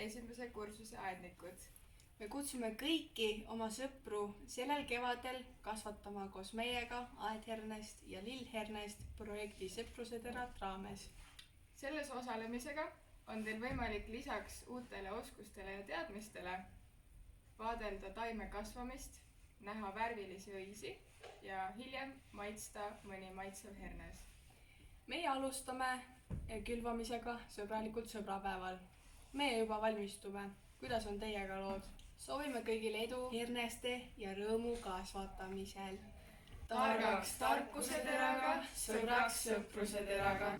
esimese kursuse aednikud. Me kutsume kõiki oma sõpru sellel kevadel kasvatama koos meiega aedhernest ja lillhernest projekti Sõpruseterad raames. Selles osalemisega on teil võimalik lisaks uutele oskustele ja teadmistele vaadelda taime kasvamist, näha värvilisi õisi ja hiljem maitsta mõni maitsev hernes. Meie alustame külvamisega sõbralikult sõbrapäeval. Meie juba valmistume. Kuidas on teiega lood? Soovime kõigile edu herneste ja rõõmu kasvatamisel. Targaks tarkuse teraga, sõbraks sõpruse teraga.